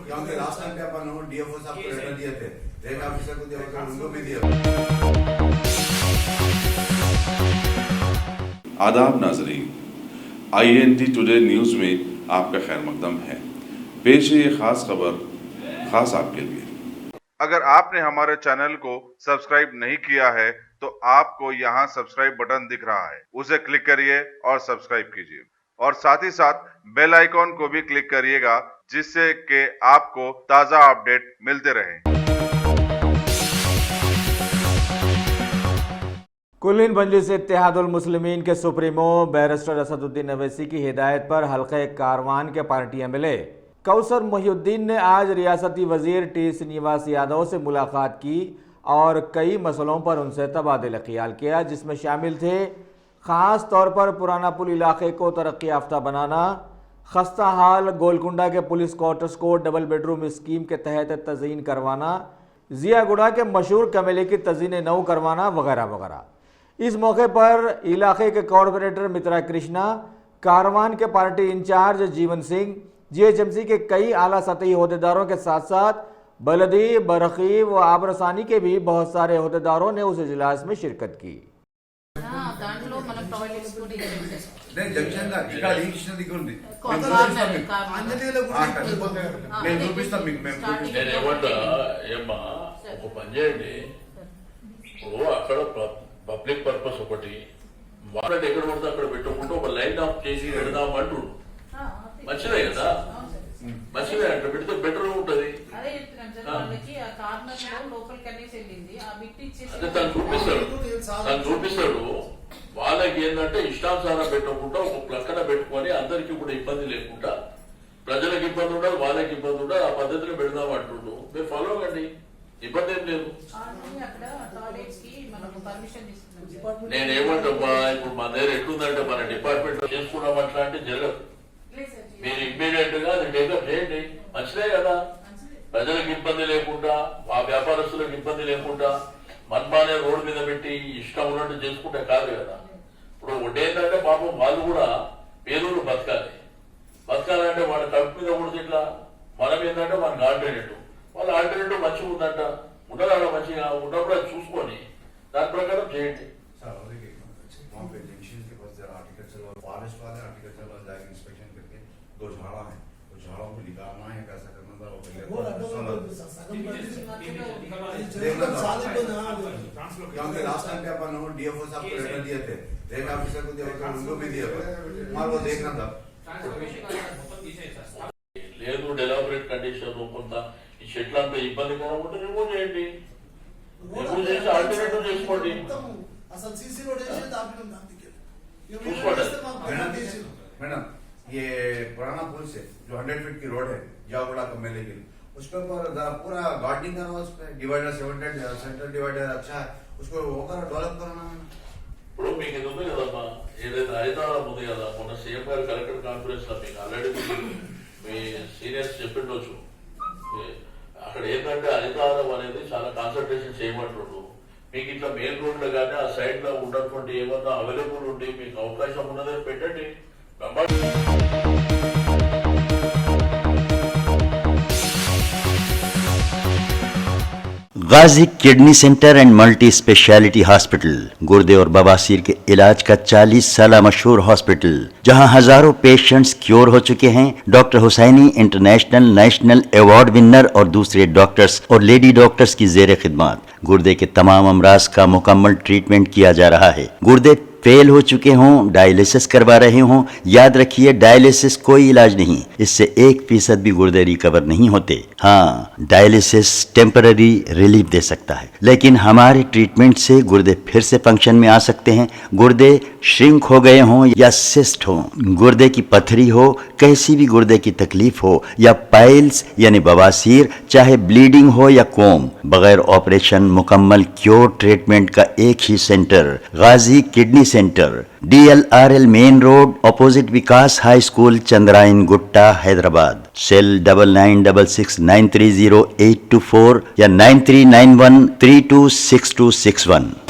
क्योंकि last time पे अपन DFO साहब को लेटर दिए थे, रेंज ऑफिसर को दिया था, उनको भी दिया। आदाब नाजरीन, INT टुडे न्यूज़ में आपका खैर मकदम है। पेश है ये खास खबर खास आपके लिए। अगर आपने हमारे चैनल को सब्सक्राइब नहीं किया है तो आपको यहाँ सब्सक्राइब बटन दिख रहा है, उसे क्लिक करिए और सब्सक्राइब कीजिए और साथ ही साथ बेल आइकॉन को भी क्लिक करिएगा, जिससे कि आपको ताज़ा अपडेट मिलते रहें। कुल हिंद मजलिस इत्तेहादुल मुस्लिमीन के सुप्रीमो बैरिस्टर असदुद्दीन अवैसी की हिदायत पर हल्के कारवान के पार्टी एमएलए कौसर मोहिउद्दीन ने आज रियासती वजीर टी श्रीनिवास यादव से मुलाकात की और कई मसलों पर उनसे तबादला ख्याल किया, जिसमें शामिल थे ख़ास तौर पर पुराना पुल इलाके को तरक्की याफ्ता बनाना, खस्ता हाल गोलकुंडा के पुलिस क्वार्टर्स को डबल बेडरूम स्कीम के तहत तज़ीन करवाना, जियागुड़ा के मशहूर कमेले की तज़ीन नौ करवाना वगैरह वगैरह। इस मौके पर इलाके के कॉरपोरेटर मित्रा कृष्णा, कारवान के party in charge Jeevan Singh, GHMC के कई आला सतही अहदेदारों के साथ साथ बलदी, बरखी व आबरसानी के भी बहुत सारे अहदेदारों ने उस इजलास में शिरकत की। పబ్లిక్ పర్పస్ ఒకటి వాటర్ ఎక్కడ పడితే అక్కడ పెట్టుకుంటూ ఒక లైన్ ఆఫ్ చేసి పెడదాం అంటుడు మంచిదే కదా, మంచిదే అక్కడ పెడితే బెటర్ ఉంటది. తను చూపిస్తాడు వాళ్ళకి ఏంటంటే ఇష్టానుసారం పెట్టకుండా ఒక ప్లక్కన పెట్టుకొని అందరికి కూడా ఇబ్బంది లేకుండా, ప్రజలకు ఇబ్బంది ఉండదు, వాళ్ళకి ఇబ్బంది ఉండదు, ఆ పద్ధతిలో పెడదాం అంటుండు. మీరు ఫాలో కండి, ఇబ్బంది ఏం లేదు. నేనేమంటమ్మా, ఇప్పుడు మన దగ్గర ఎట్లుందంటే మన డిపార్ట్మెంట్ లో చేసుకున్నాం అట్లా అంటే జరగదు. మీరు ఇమ్మీడియట్ గా అది టేకప్ చేయండి, మంచిదే కదా. ప్రజలకు ఇబ్బంది లేకుండా, ఆ వ్యాపారస్తులకు ఇబ్బంది లేకుండా మన్మానే రోడ్డు మీద పెట్టి ఇష్టం ఉన్నట్టు చేసుకుంటే కాదు కదా. ఇప్పుడు ఒకటేంటంటే పాపం వాళ్ళు కూడా పేదోళ్ళు బతకాలంటే వాళ్ళ కడుపు మీద కూడా ఇట్లా, మనం ఏంటంటే మనకు ఆల్టర్నేటివ్, వాళ్ళ ఆల్టర్నేటివ్ మంచిగా ఉందంట, ఉండదా మంచిగా ఉన్నప్పుడు అది చూసుకొని దాని ప్రకారం చేయండి. क्योंकि लास्ट टाइम पे अपन डीएफओ साहब को लेटर दिए थे, रेंज ऑफिसर को दिया था, उनको भी दिया था, मार वो देखना था। లేదు డెవలప్మెంట్ కండిషన్ కొంత ఈ షెడ్లు అంతా ఇబ్బందికరంగా ఉంటే రిమూవ్ చేయండి, రిమూవ్ చేసి ఆల్టర్నేటివ్ చేసుకోండి. मैडम ये पुराना पुल से जो 100 फीट की रोड है जियागुड़ा कमेले की, उसके ऊपर पूरा गार्डनिंग करना, उस पर डिवाइडर सेंटर डिवाइडर अच्छा है, उसको वो करो, डेवलप करना। ఇప్పుడు మీకు ఇది ఉంది కదమ్మా, ఏదైతే హైదరాబాద్ ఉంది కదా, మొన్న సీఎం గారు కలెక్టర్ కాన్ఫరెన్స్ లో మీకు ఆల్రెడీ మీ సీనియర్స్ చెప్పిండొచ్చు. అక్కడ ఏంటంటే హరితహారం అనేది చాలా కాన్సన్ట్రేషన్ చేయమంటుండ్రు. మీకు ఇట్లా మెయిన్ రోడ్ లో కానీ ఆ సైడ్ లో ఉన్నటువంటి ఏమన్నా అవైలబుల్ ఉండి మీకు అవకాశం ఉన్నదని పెట్టండి. Ghazi kidney centre and multi speciality hospital गुर्दे और बवासीर के इलाज का 40 साल मशहूर हॉस्पिटल, जहां हजारों पेशेंट्स क्योर हो चुके हैं। Doctor Husaini international national award winner और दूसरे डॉक्टर्स और लेडी डॉक्टर्स की जेर खिदमत गुर्दे के तमाम अमराज का मुकम्मल ट्रीटमेंट किया जा रहा है। गुर्दे फेल हो चुके हों, डायलिसिस करवा रहे हों, याद रखिए डायलिसिस कोई इलाज नहीं, इससे 1% भी गुर्दे रिकवर नहीं होते। हाँ, डायलिसिस टेम्पररी रिलीफ दे सकता है, लेकिन हमारे ट्रीटमेंट से गुर्दे फिर से फंक्शन में आ सकते हैं। गुर्दे श्रिंक हो गए हों या सिस्ट हो, गुर्दे की पथरी हो, कैसी भी गुर्दे की तकलीफ हो या पाइल्स यानी बवासीर, चाहे ब्लीडिंग हो या कोम, बगैर ऑपरेशन मुकम्मल क्योर ट्रीटमेंट का एक ही centre Ghazi kidney centre, DLRL main road opposite Vikas high school, Chandrayan Gutta, Hyderabad. Cell 9966930824 या 9391326261।